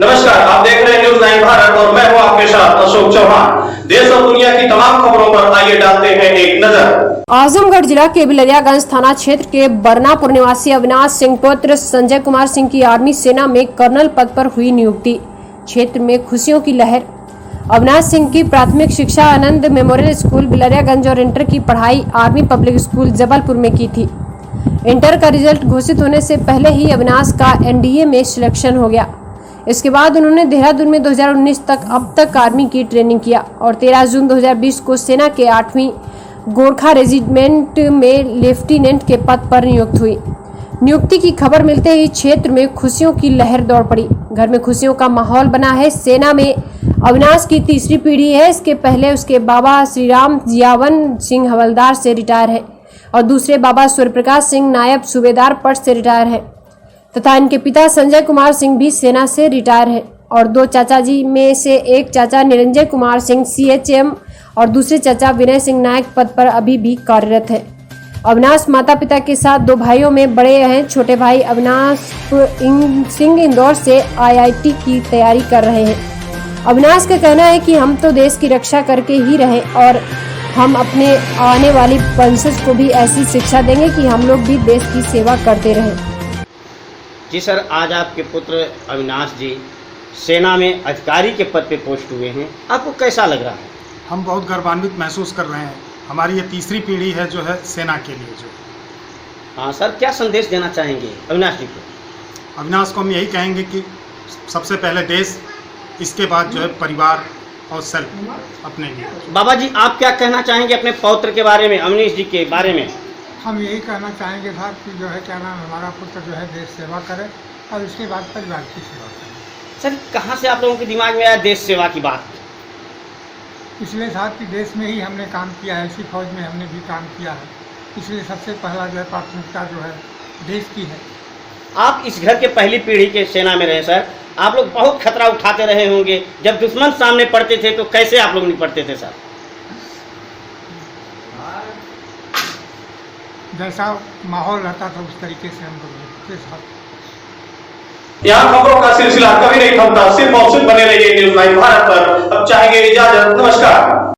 नमस्कार, आप देख रहे हैं न्यूज़ 9 भारत और मैं हूं आपके साथ अशोक चौहान। देश और दुनिया की तमाम खबरों पर आइए डालते हैं एक नजर। आजमगढ़ जिला के बिलरियागंज थाना क्षेत्र के बरनापुर निवासी अविनाश सिंह पुत्र संजय कुमार सिंह की आर्मी सेना में कर्नल पद पर हुई नियुक्ति। क्षेत्र में खुशियों की लहर। अविनाश सिंह की प्राथमिक शिक्षा आनंद मेमोरियल स्कूल बिलरियागंज और इंटर की पढ़ाई आर्मी पब्लिक स्कूल जबलपुर में की थी। इंटर का रिजल्ट घोषित होने से पहले ही अविनाश का एनडीए में सिलेक्शन हो गया। इसके बाद उन्होंने देहरादून में 2019 तक अब तक आर्मी की ट्रेनिंग किया और 13 जून 2020 को सेना के 8वीं गोरखा रेजिमेंट में लेफ्टिनेंट के पद पर नियुक्त हुई। नियुक्ति की खबर मिलते ही क्षेत्र में खुशियों की लहर दौड़ पड़ी। घर में खुशियों का माहौल बना है। सेना में अविनाश की तीसरी पीढ़ी है। इसके पहले उसके बाबा श्रीराम जियावन सिंह हवलदार से रिटायर है और दूसरे बाबा सूर्यप्रकाश सिंह नायब सूबेदार पद से रिटायर है तथा इनके पिता संजय कुमार सिंह भी सेना से रिटायर है और दो चाचा जी में से एक चाचा निरंजय कुमार सिंह CHM और दूसरे चाचा विनय सिंह नायक पद पर अभी भी कार्यरत है। अविनाश माता पिता के साथ दो भाइयों में बड़े हैं। छोटे भाई अविनाश सिंह इंदौर से IIT की तैयारी कर रहे हैं। अविनाश का कहना है कि हम तो देश की रक्षा करके ही रहे और हम अपने आने वाली वंशज को भी ऐसी शिक्षा देंगे कि हम लोग भी देश की सेवा करते रहें। जी सर, आज आपके पुत्र अविनाश जी सेना में अधिकारी के पद पे पोस्ट हुए हैं, आपको कैसा लग रहा है? हम बहुत गर्वान्वित महसूस कर रहे हैं। हमारी ये तीसरी पीढ़ी है जो है सेना के लिए जो। हाँ सर, क्या संदेश देना चाहेंगे अविनाश जी को? अविनाश को हम यही कहेंगे कि सबसे पहले देश, इसके बाद जो है परिवार और सेल्फ अपने लिए। बाबा जी, आप क्या कहना चाहेंगे अपने पौत्र के बारे में, अविनाश जी के बारे में? हम यही कहना चाहेंगे साहब कि जो है क्या नाम हमारा पुत्र जो है देश सेवा करे और इसके बाद परिवार की सेवा करे। सर, कहाँ से आप लोगों के दिमाग में आया देश सेवा की बात? इसलिए साहब कि देश में ही हमने काम किया है, इसी फौज में हमने भी काम किया है, इसलिए सबसे पहला जो है प्राथमिकता जो है देश की है। आप इस घर के पहली पीढ़ी के सेना में रहे सर, आप लोग बहुत खतरा उठाते रहे होंगे। जब दुश्मन सामने पड़ते थे तो कैसे आप लोग निपटते थे सर? जैसा माहौल रहता था उस तरीके से हम लोग यहाँ खबरों का सिलसिला कभी नहीं थमता। सिर्फ और सिर्फ बने रहिए न्यूज़ 9 भारत पर। अब चाहेंगे इजाजत। नमस्कार।